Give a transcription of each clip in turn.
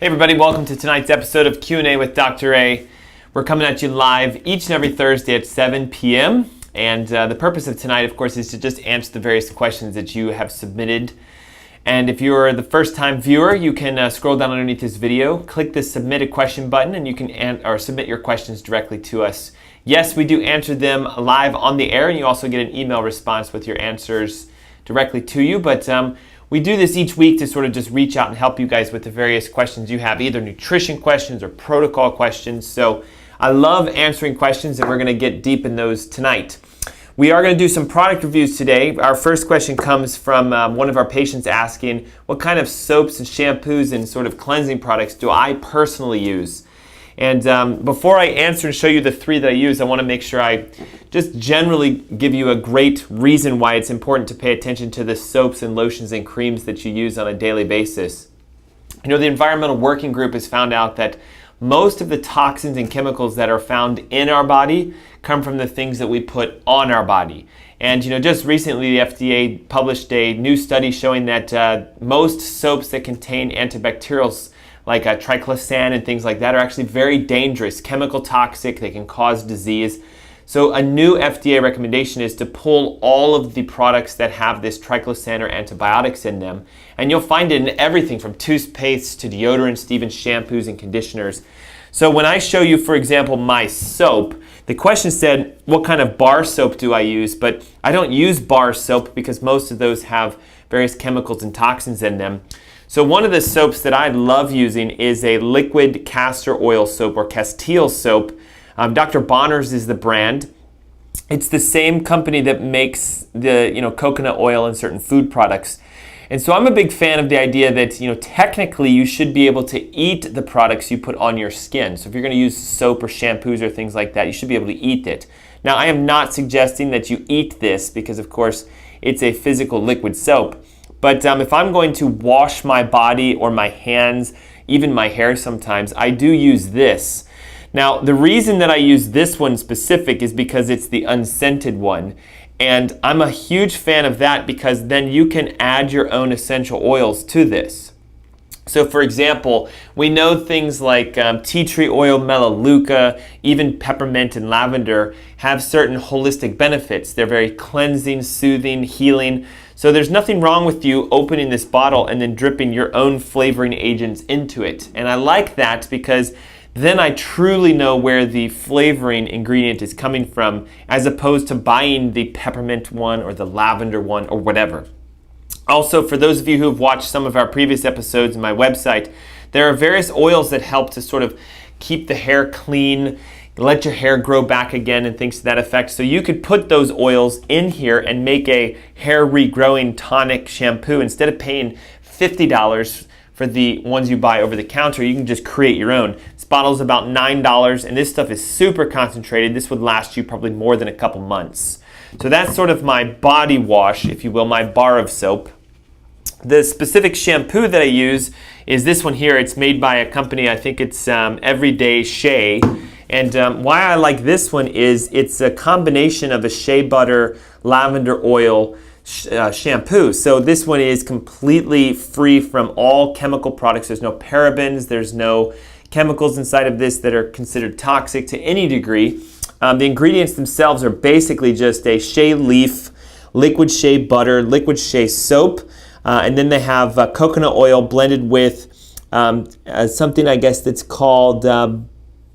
Hey everybody, welcome to tonight's episode of Q&A with Dr. A. We're coming at you live each and every Thursday at 7 p.m. And the purpose of tonight, of course, is to just answer the various questions that you have submitted. And if you're the first-time viewer, you can scroll down underneath this video, click the Submit a Question button, and you can submit your questions directly to us. Yes, we do answer them live on the air, and you also get an email response with your answers directly to you. But we do this each week to sort of just reach out and help you guys with the various questions you have, either nutrition questions or protocol questions. So I love answering questions, and we're going to get deep in those tonight. We are going to do some product reviews today. Our first question comes from one of our patients asking, what kind of soaps and shampoos and sort of cleansing products do I personally use? And before I answer and show you the three that I use, I want to make sure I just generally give you a great reason why it's important to pay attention to the soaps and lotions and creams that you use on a daily basis. You know, the Environmental Working Group has found out that most of the toxins and chemicals that are found in our body come from the things that we put on our body. And you know, just recently the FDA published a new study showing that most soaps that contain antibacterials like triclosan and things like that are actually very dangerous, chemical toxic, they can cause disease. So a new FDA recommendation is to pull all of the products that have this triclosan or antibiotics in them. And you'll find it in everything from toothpaste to deodorants to even shampoos and conditioners. So when I show you, for example, my soap, the question said, what kind of bar soap do I use? But I don't use bar soap because most of those have various chemicals and toxins in them. So one of the soaps that I love using is a liquid castor oil soap or Castile soap. Dr. Bronner's is the brand. It's the same company that makes the coconut oil and certain food products. And so I'm a big fan of the idea that technically you should be able to eat the products you put on your skin. So if you're going to use soap or shampoos or things like that, you should be able to eat it. Now I am not suggesting that you eat this because of course it's a physical liquid soap. But if I'm going to wash my body or my hands, even my hair sometimes, I do use this. Now, the reason that I use this one specific is because it's the unscented one. And I'm a huge fan of that because then you can add your own essential oils to this. So for example, we know things like tea tree oil, melaleuca, even peppermint and lavender have certain holistic benefits. They're very cleansing, soothing, healing. So there's nothing wrong with you opening this bottle and then dripping your own flavoring agents into it. And I like that because then I truly know where the flavoring ingredient is coming from as opposed to buying the peppermint one or the lavender one or whatever. Also, for those of you who have watched some of our previous episodes on my website, there are various oils that help to sort of keep the hair clean, let your hair grow back again and things to that effect. So you could put those oils in here and make a hair regrowing tonic shampoo. Instead of paying $50 for the ones you buy over the counter, you can just create your own. This bottle is about $9 and this stuff is super concentrated. This would last you probably more than a couple months. So that's sort of my body wash, if you will, my bar of soap. The specific shampoo that I use is this one here. It's made by a company, I think it's Everyday Shea. And why I like this one is it's a combination of a shea butter, lavender oil shampoo. So this one is completely free from all chemical products. There's no parabens, there's no chemicals inside of this that are considered toxic to any degree. The ingredients themselves are basically just a shea leaf, liquid shea butter, liquid shea soap, and then they have coconut oil blended with something I guess that's called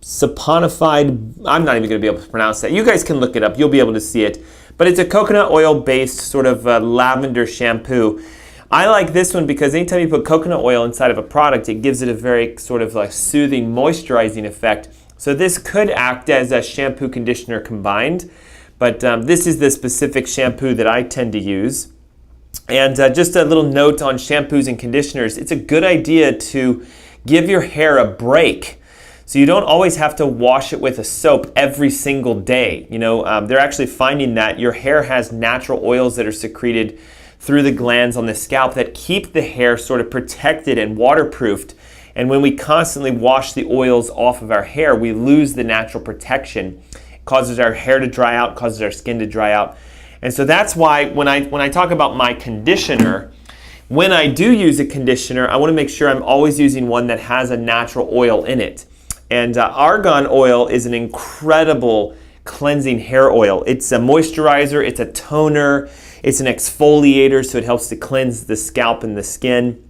saponified. I'm not even going to be able to pronounce that. You guys can look it up. You'll be able to see it. But it's a coconut oil based sort of lavender shampoo. I like this one because anytime you put coconut oil inside of a product, it gives it a very sort of like soothing, moisturizing effect. So this could act as a shampoo conditioner combined, but this is the specific shampoo that I tend to use. And just a little note on shampoos and conditioners, it's a good idea to give your hair a break. So you don't always have to wash it with a soap every single day. They're actually finding that your hair has natural oils that are secreted through the glands on the scalp that keep the hair sort of protected and waterproofed. And when we constantly wash the oils off of our hair, we lose the natural protection. It causes our hair to dry out, causes our skin to dry out. And so that's why when I talk about my conditioner, when I do use a conditioner, I want to make sure I'm always using one that has a natural oil in it. And argan oil is an incredible cleansing hair oil. It's a moisturizer, it's a toner, it's an exfoliator, so it helps to cleanse the scalp and the skin.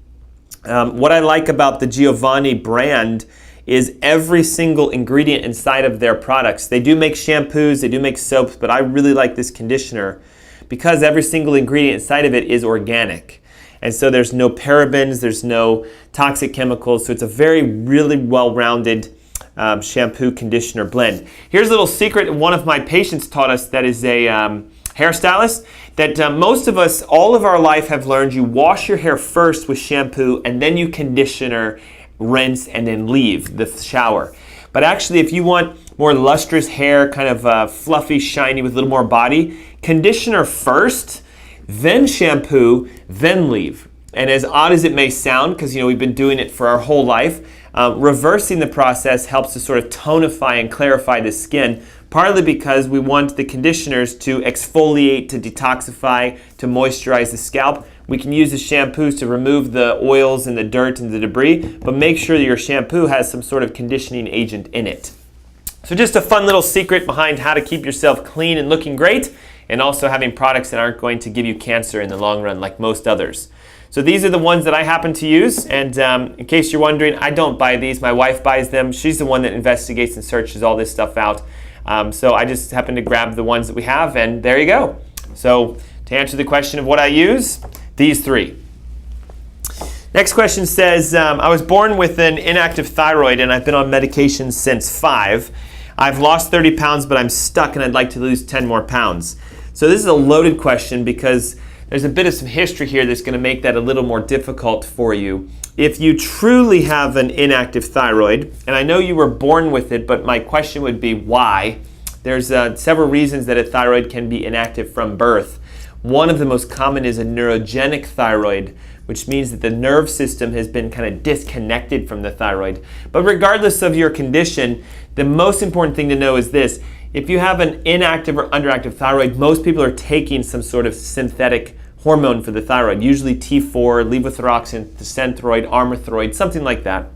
What I like about the Giovanni brand is every single ingredient inside of their products. They do make shampoos, they do make soaps, but I really like this conditioner because every single ingredient inside of it is organic. And so there's no parabens, there's no toxic chemicals, so it's a really well-rounded shampoo conditioner blend. Here's a little secret one of my patients taught us that is a hairstylist, that most of us, all of our life, have learned you wash your hair first with shampoo and then you conditioner, rinse, and then leave the shower. But actually, if you want more lustrous hair, kind of fluffy, shiny with a little more body, conditioner first, then shampoo, then leave. And as odd as it may sound, because we've been doing it for our whole life, reversing the process helps to sort of tonify and clarify the skin, partly because we want the conditioners to exfoliate, to detoxify, to moisturize the scalp. We can use the shampoos to remove the oils and the dirt and the debris, but make sure that your shampoo has some sort of conditioning agent in it. So just a fun little secret behind how to keep yourself clean and looking great, and also having products that aren't going to give you cancer in the long run like most others. So these are the ones that I happen to use, and in case you're wondering, I don't buy these. My wife buys them. She's the one that investigates and searches all this stuff out. So I just happen to grab the ones that we have, and there you go. So to answer the question of what I use, these three. Next question says, I was born with an inactive thyroid and I've been on medication since 5. I've lost 30 pounds, but I'm stuck and I'd like to lose 10 more pounds. So this is a loaded question because there's a bit of some history here that's going to make that a little more difficult for you. If you truly have an inactive thyroid, and I know you were born with it, but my question would be why? There's several reasons that a thyroid can be inactive from birth. One of the most common is a neurogenic thyroid, which means that the nerve system has been kind of disconnected from the thyroid. But regardless of your condition, the most important thing to know is this. If you have an inactive or underactive thyroid, most people are taking some sort of synthetic hormone for the thyroid, usually T4, levothyroxine, Synthroid, Armothroid, something like that.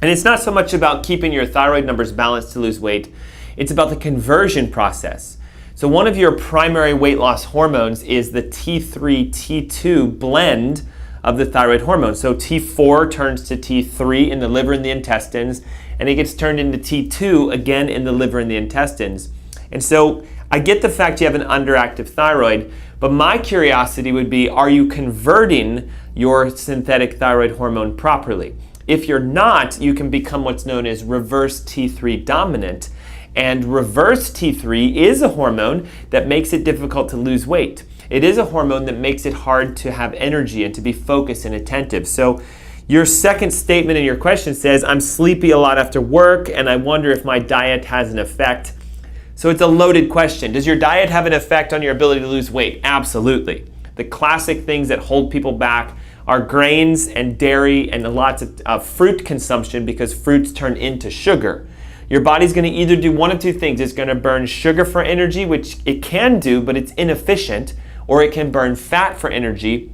And it's not so much about keeping your thyroid numbers balanced to lose weight, it's about the conversion process. So one of your primary weight loss hormones is the T3, T2 blend of the thyroid hormone. So T4 turns to T3 in the liver and the intestines, and it gets turned into T2 again in the liver and the intestines. And so I get the fact you have an underactive thyroid, but my curiosity would be, are you converting your synthetic thyroid hormone properly? If you're not, you can become what's known as reverse T3 dominant. And reverse T3 is a hormone that makes it difficult to lose weight. It is a hormone that makes it hard to have energy and to be focused and attentive. So your second statement in your question says, I'm sleepy a lot after work and I wonder if my diet has an effect. So it's a loaded question. Does your diet have an effect on your ability to lose weight? Absolutely. The classic things that hold people back are grains and dairy and lots of fruit consumption, because fruits turn into sugar. Your body's going to either do one of two things. It's going to burn sugar for energy, which it can do, but it's inefficient, or it can burn fat for energy,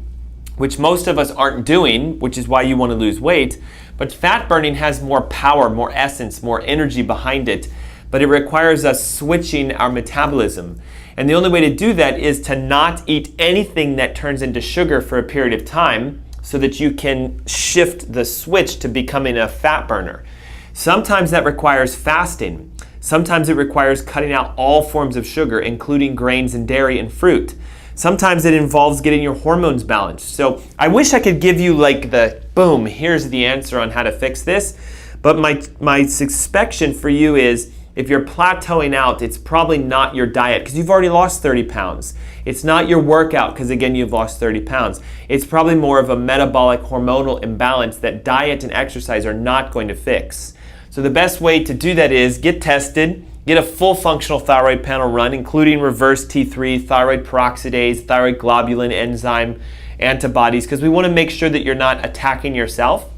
which most of us aren't doing, which is why you want to lose weight. But fat burning has more power, more essence, more energy behind it, but it requires us switching our metabolism. And the only way to do that is to not eat anything that turns into sugar for a period of time so that you can shift the switch to becoming a fat burner. Sometimes that requires fasting. Sometimes it requires cutting out all forms of sugar, including grains and dairy and fruit. Sometimes it involves getting your hormones balanced. So I wish I could give you like the boom, here's the answer on how to fix this. But my suspicion for you is, if you're plateauing out, it's probably not your diet, because you've already lost 30 pounds. It's not your workout, because again, you've lost 30 pounds. It's probably more of a metabolic hormonal imbalance that diet and exercise are not going to fix. So the best way to do that is get tested, get a full functional thyroid panel run, including reverse T3, thyroid peroxidase, thyroid globulin enzyme, antibodies, because we want to make sure that you're not attacking yourself.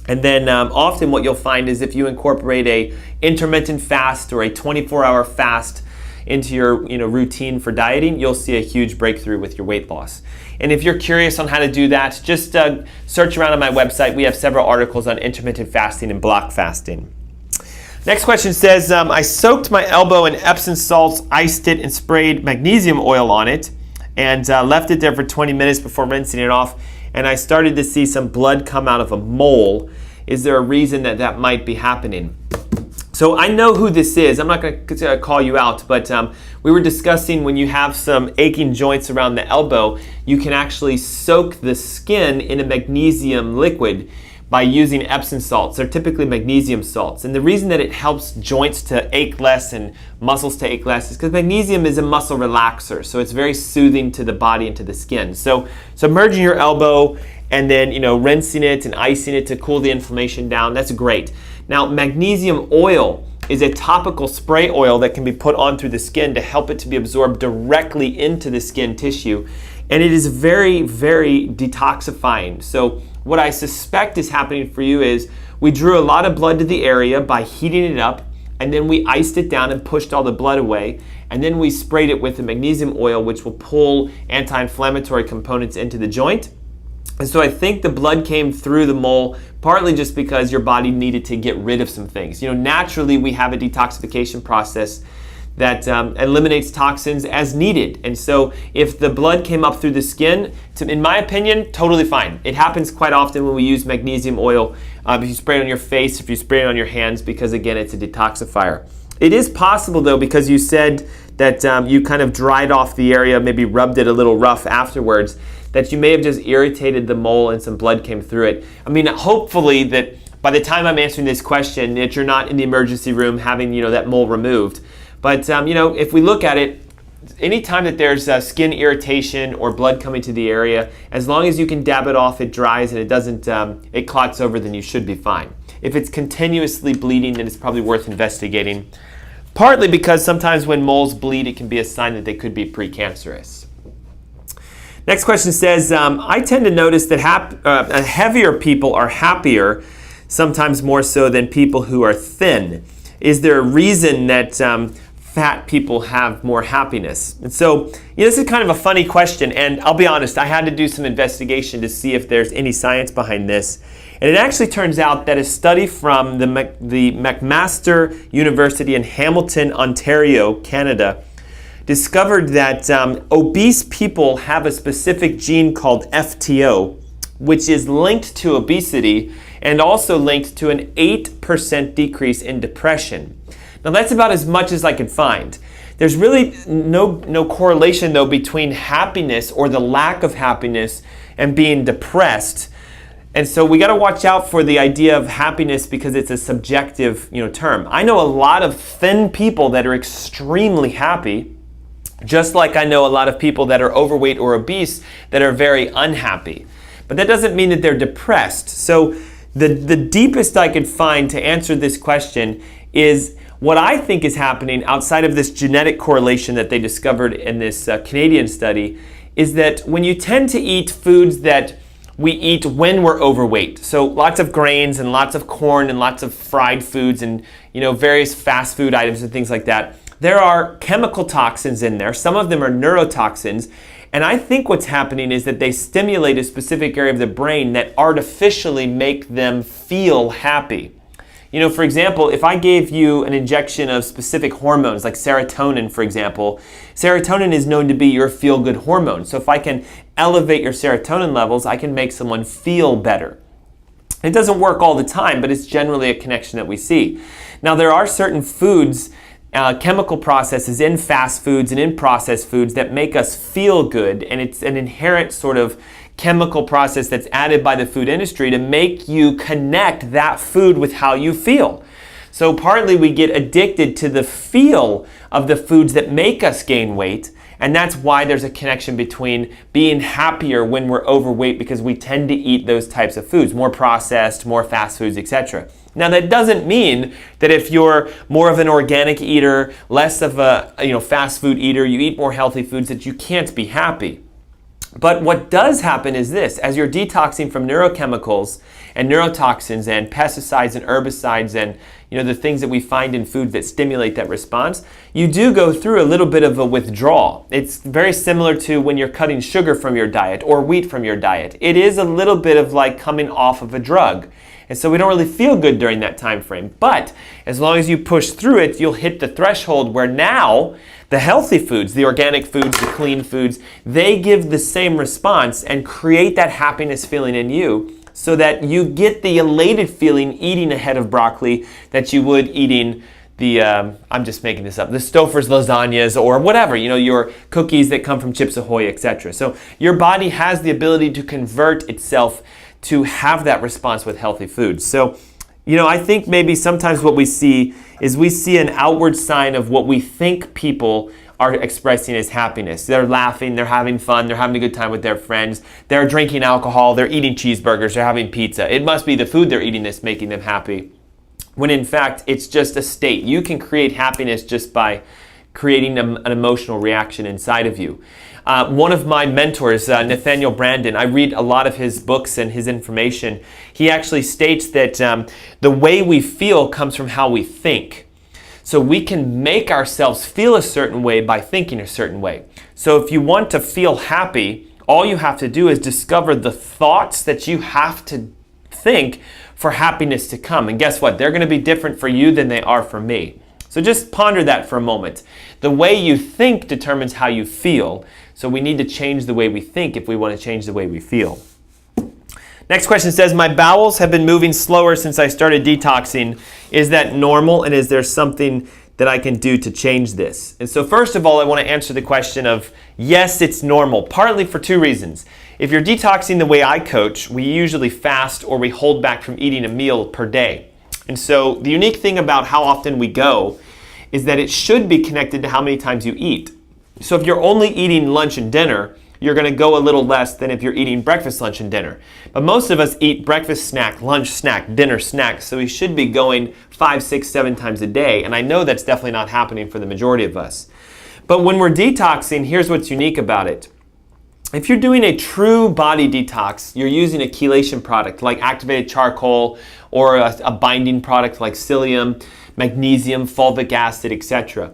And then often what you'll find is if you incorporate a intermittent fast or a 24-hour fast, into your routine for dieting, you'll see a huge breakthrough with your weight loss. And if you're curious on how to do that, just search around on my website. We have several articles on intermittent fasting and block fasting. Next question says, I soaked my elbow in Epsom salts, iced it, and sprayed magnesium oil on it, and left it there for 20 minutes before rinsing it off, and I started to see some blood come out of a mole. Is there a reason that might be happening? So I know who this is. I'm not going to call you out, but we were discussing when you have some aching joints around the elbow, you can actually soak the skin in a magnesium liquid by using Epsom salts. They're typically magnesium salts. And the reason that it helps joints to ache less and muscles to ache less is because magnesium is a muscle relaxer. So it's very soothing to the body and to the skin. So submerging your elbow and then rinsing it and icing it to cool the inflammation down, that's great. Now, magnesium oil is a topical spray oil that can be put on through the skin to help it to be absorbed directly into the skin tissue. And it is very, very detoxifying. So what I suspect is happening for you is we drew a lot of blood to the area by heating it up, and then we iced it down and pushed all the blood away, and then we sprayed it with the magnesium oil, which will pull anti-inflammatory components into the joint. And so I think the blood came through the mole partly just because your body needed to get rid of some things. Naturally we have a detoxification process that eliminates toxins as needed. And so if the blood came up through the skin, in my opinion, totally fine. It happens quite often when we use magnesium oil, if you spray it on your face, if you spray it on your hands, because again, it's a detoxifier. It is possible though, because you said that you kind of dried off the area, maybe rubbed it a little rough afterwards, that you may have just irritated the mole and some blood came through it. I mean, hopefully that by the time I'm answering this question, that you're not in the emergency room having that mole removed. But if we look at it, anytime that there's skin irritation or blood coming to the area, as long as you can dab it off, it dries and it doesn't, it clots over, then you should be fine. If it's continuously bleeding, then it's probably worth investigating. Partly because sometimes when moles bleed, it can be a sign that they could be precancerous. Next question says, I tend to notice that heavier people are happier, sometimes more so than people who are thin. Is there a reason that fat people have more happiness? And so, this is kind of a funny question, and I'll be honest, I had to do some investigation to see if there's any science behind this. And it actually turns out that a study from the McMaster University in Hamilton, Ontario, Canada, discovered that obese people have a specific gene called FTO, which is linked to obesity and also linked to an 8% decrease in depression. Now that's about as much as I could find. There's really no correlation though between happiness or the lack of happiness and being depressed. And so we got to watch out for the idea of happiness because it's a subjective term. I know a lot of thin people that are extremely happy, just like I know a lot of people that are overweight or obese that are very unhappy. But that doesn't mean that they're depressed. So the deepest I could find to answer this question is what I think is happening outside of this genetic correlation that they discovered in this Canadian study is that when you tend to eat foods that we eat when we're overweight, so lots of grains and lots of corn and lots of fried foods and various fast food items and things like that, there are chemical toxins in there. Some of them are neurotoxins. And I think what's happening is that they stimulate a specific area of the brain that artificially make them feel happy. For example, if I gave you an injection of specific hormones, like serotonin, for example, serotonin is known to be your feel-good hormone. So if I can elevate your serotonin levels, I can make someone feel better. It doesn't work all the time, but it's generally a connection that we see. Now, there are certain foods, chemical processes in fast foods and in processed foods that make us feel good, and it's an inherent sort of chemical process that's added by the food industry to make you connect that food with how you feel. So partly we get addicted to the feel of the foods that make us gain weight, and that's why there's a connection between being happier when we're overweight because we tend to eat those types of foods, more processed, more fast foods, etc. Now that doesn't mean that if you're more of an organic eater, less of a fast food eater, you eat more healthy foods, that you can't be happy. But what does happen is this: as you're detoxing from neurochemicals and neurotoxins and pesticides and herbicides and the things that we find in food that stimulate that response, you do go through a little bit of a withdrawal. It's very similar to when you're cutting sugar from your diet or wheat from your diet. It is a little bit of like coming off of a drug. And so we don't really feel good during that time frame. But as long as you push through it, you'll hit the threshold where now the healthy foods, the organic foods, the clean foods, they give the same response and create that happiness feeling in you, so that you get the elated feeling eating a head of broccoli that you would eating the, I'm just making this up, the Stouffer's lasagnas or whatever, your cookies that come from Chips Ahoy, etc. So your body has the ability to convert itself to have that response with healthy foods. So, I think maybe sometimes what we see is we see an outward sign of what we think people are expressing as happiness. They're laughing, they're having fun, they're having a good time with their friends, they're drinking alcohol, they're eating cheeseburgers, they're having pizza. It must be the food they're eating that's making them happy. When in fact, it's just a state. You can create happiness just by creating an emotional reaction inside of you. One of my mentors, Nathaniel Branden, I read a lot of his books and his information. He actually states that the way we feel comes from how we think. So we can make ourselves feel a certain way by thinking a certain way. So if you want to feel happy, all you have to do is discover the thoughts that you have to think for happiness to come. And guess what? They're going to be different for you than they are for me. So just ponder that for a moment. The way you think determines how you feel. So we need to change the way we think if we want to change the way we feel. Next question says, my bowels have been moving slower since I started detoxing. Is that normal, and is there something that I can do to change this? And so first of all, I want to answer the question of, yes, it's normal, partly for two reasons. If you're detoxing the way I coach, we usually fast or we hold back from eating a meal per day. And so the unique thing about how often we go is that it should be connected to how many times you eat. So if you're only eating lunch and dinner, you're going to go a little less than if you're eating breakfast, lunch, and dinner. But most of us eat breakfast snack, lunch snack, dinner snack, so we should be going 5, 6, 7 times a day. And I know that's definitely not happening for the majority of us. But when we're detoxing, here's what's unique about it. If you're doing a true body detox, you're using a chelation product like activated charcoal or a binding product like psyllium, magnesium, fulvic acid, etc.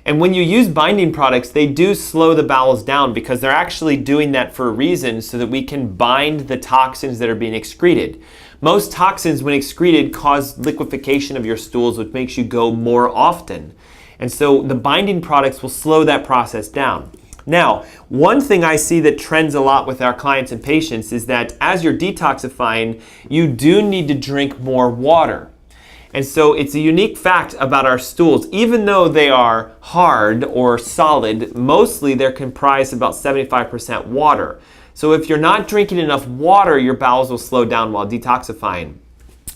And when you use binding products, they do slow the bowels down because they're actually doing that for a reason, so that we can bind the toxins that are being excreted. Most toxins, when excreted, cause liquefaction of your stools, which makes you go more often. And so the binding products will slow that process down. Now, one thing I see that trends a lot with our clients and patients is that as you're detoxifying, you do need to drink more water. And so it's a unique fact about our stools. Even though they are hard or solid, mostly they're comprised of about 75% water. So if you're not drinking enough water, your bowels will slow down while detoxifying.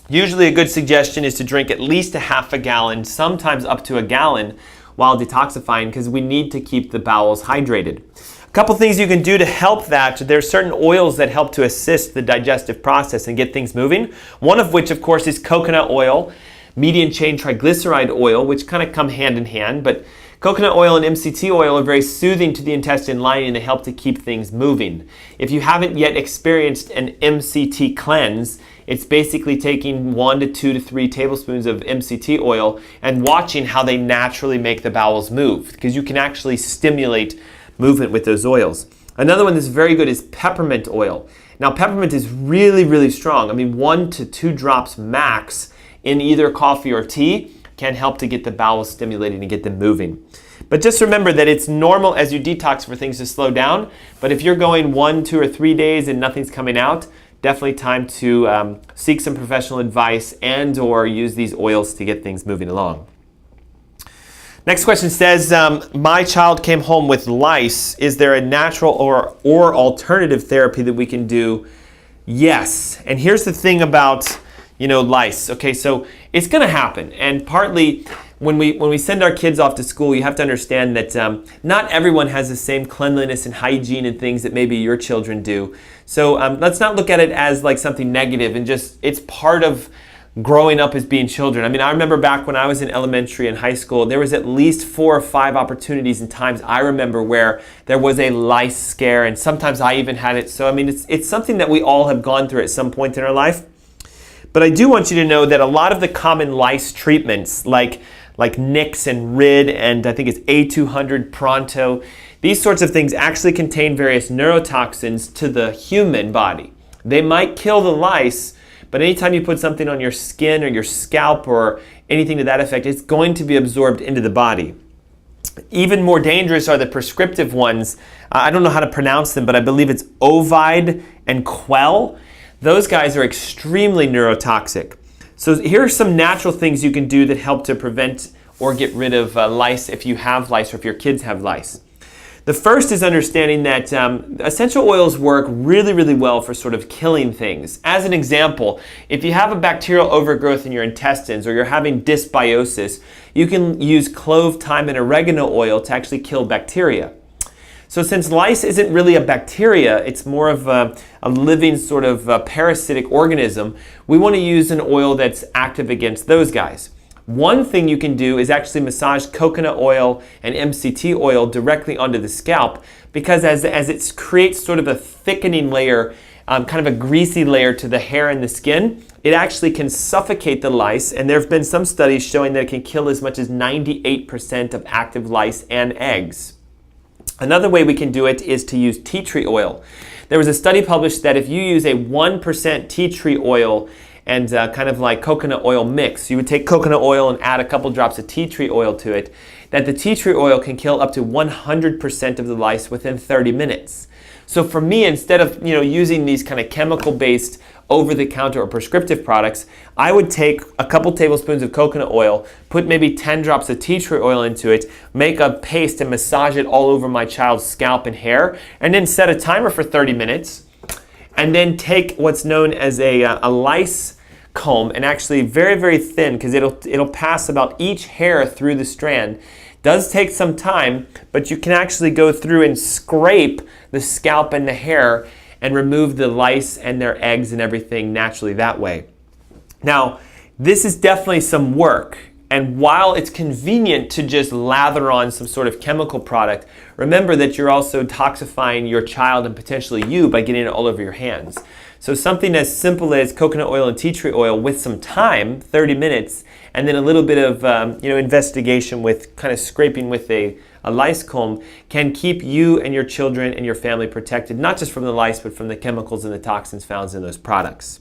Usually a good suggestion is to drink at least a half a gallon, sometimes up to a gallon, while detoxifying, because we need to keep the bowels hydrated. A couple things you can do to help that. There's certain oils that help to assist the digestive process and get things moving. One of which, of course, is coconut oil, medium chain triglyceride oil, which kind of come hand in hand. But coconut oil and MCT oil are very soothing to the intestine lining and they help to keep things moving. If you haven't yet experienced an MCT cleanse, it's basically taking 1 to 2 to 3 tablespoons of MCT oil and watching how they naturally make the bowels move, because you can actually stimulate movement with those oils. Another one that's very good is peppermint oil. Now, peppermint is really, really strong. I mean, 1 to 2 drops max in either coffee or tea can help to get the bowels stimulated and get them moving. But just remember that it's normal as you detox for things to slow down. But if you're going 1, 2, or 3 days and nothing's coming out, definitely time to seek some professional advice and or use these oils to get things moving along. Next question says, my child came home with lice. Is there a natural or alternative therapy that we can do? Yes. And here's the thing about, lice. Okay, so it's going to happen. And partly when we send our kids off to school, you have to understand that not everyone has the same cleanliness and hygiene and things that maybe your children do. So let's not look at it as like something negative and just, it's part of growing up as being children. I mean, I remember back when I was in elementary and high school, there was at least 4 or 5 opportunities and times I remember where there was a lice scare, and sometimes I even had it. So, I mean, it's something that we all have gone through at some point in our life. But I do want you to know that a lot of the common lice treatments, like Nix and Rid, and I think it's A200 Pronto, these sorts of things actually contain various neurotoxins to the human body. They might kill the lice, but anytime you put something on your skin or your scalp or anything to that effect, it's going to be absorbed into the body. Even more dangerous are the prescriptive ones. I don't know how to pronounce them, but I believe it's Ovide and Quell. Those guys are extremely neurotoxic. So here are some natural things you can do that help to prevent or get rid of lice if you have lice or if your kids have lice. The first is understanding that essential oils work really, really well for sort of killing things. As an example, if you have a bacterial overgrowth in your intestines or you're having dysbiosis, you can use clove, thyme, and oregano oil to actually kill bacteria. So since lice isn't really a bacteria, it's more of a living sort of parasitic organism, we want to use an oil that's active against those guys. One thing you can do is actually massage coconut oil and MCT oil directly onto the scalp, because as it creates sort of a thickening layer, kind of a greasy layer to the hair and the skin, it actually can suffocate the lice, and there have been some studies showing that it can kill as much as 98% of active lice and eggs. Another way we can do it is to use tea tree oil. There was a study published that if you use a 1% tea tree oil and kind of like coconut oil mix, you would take coconut oil and add a couple drops of tea tree oil to it, that the tea tree oil can kill up to 100% of the lice within 30 minutes. So for me, instead of using these kind of chemical-based over-the-counter or prescriptive products, I would take a couple tablespoons of coconut oil, put maybe 10 drops of tea tree oil into it, make a paste and massage it all over my child's scalp and hair, and then set a timer for 30 minutes, and then take what's known as a lice comb, and actually very, very thin, because it'll pass about each hair through the strand. Does take some time, but you can actually go through and scrape the scalp and the hair and remove the lice and their eggs and everything naturally that way. Now, this is definitely some work, and while it's convenient to just lather on some sort of chemical product, remember that you're also toxifying your child and potentially you by getting it all over your hands. So something as simple as coconut oil and tea tree oil with some time, 30 minutes, and then a little bit of investigation with kind of scraping with a lice comb can keep you and your children and your family protected, not just from the lice, but from the chemicals and the toxins found in those products.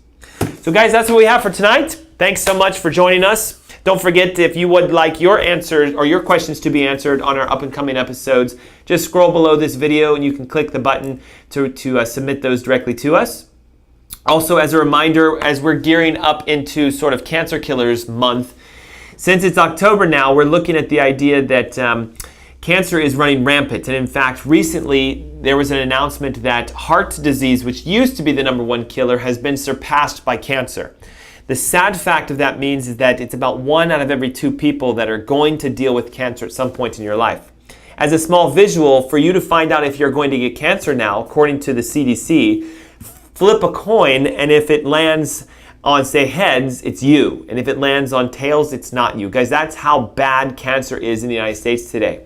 So guys, that's what we have for tonight. Thanks so much for joining us. Don't forget, if you would like your answers or your questions to be answered on our up and coming episodes, just scroll below this video and you can click the button to submit those directly to us. Also, as a reminder, as we're gearing up into sort of Cancer Killers Month, since it's October now, we're looking at the idea that cancer is running rampant. And in fact, recently there was an announcement that heart disease, which used to be the #1 killer, has been surpassed by cancer. The sad fact of that means is that it's about 1 out of every 2 people that are going to deal with cancer at some point in your life. As a small visual, for you to find out if you're going to get cancer now, according to the CDC, flip a coin, and if it lands on, say, heads, it's you. And if it lands on tails, it's not you. Guys, that's how bad cancer is in the United States today.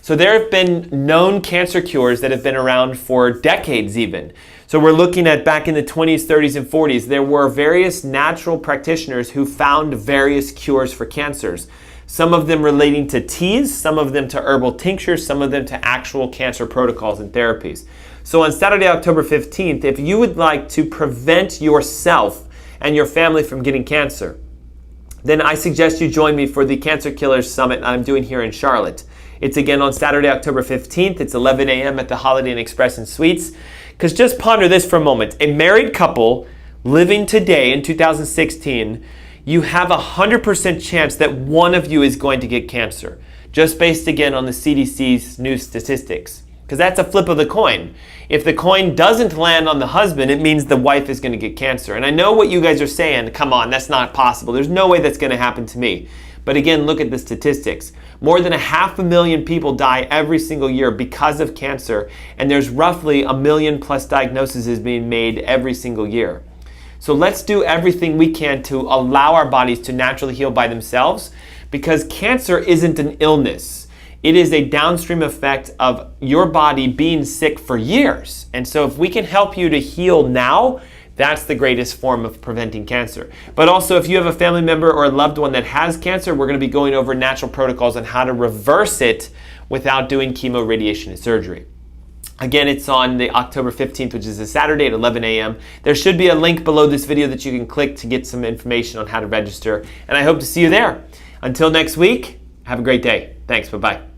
So there have been known cancer cures that have been around for decades even. So we're looking at back in the 20s, 30s, and 40s, there were various natural practitioners who found various cures for cancers. Some of them relating to teas, some of them to herbal tinctures, some of them to actual cancer protocols and therapies. So on Saturday, October 15th, if you would like to prevent yourself and your family from getting cancer, then I suggest you join me for the Cancer Killers Summit I'm doing here in Charlotte. It's again on Saturday, October 15th. It's 11 a.m. at the Holiday Inn Express and Suites. Because just ponder this for a moment. A married couple living today in 2016, you have a 100% chance that one of you is going to get cancer, just based again on the CDC's new statistics. Because that's a flip of the coin. If the coin doesn't land on the husband, it means the wife is going to get cancer. And I know what you guys are saying, come on, that's not possible. There's no way that's going to happen to me. But again, look at the statistics. More than 500,000 people die every single year because of cancer, and there's roughly 1 million+ diagnoses being made every single year. So let's do everything we can to allow our bodies to naturally heal by themselves, because cancer isn't an illness. It is a downstream effect of your body being sick for years. And so if we can help you to heal now, that's the greatest form of preventing cancer. But also, if you have a family member or a loved one that has cancer, we're going to be going over natural protocols on how to reverse it without doing chemo, radiation, and surgery. Again, it's on the October 15th, which is a Saturday at 11 a.m. There should be a link below this video that you can click to get some information on how to register. And I hope to see you there. Until next week, have a great day. Thanks. Bye-bye.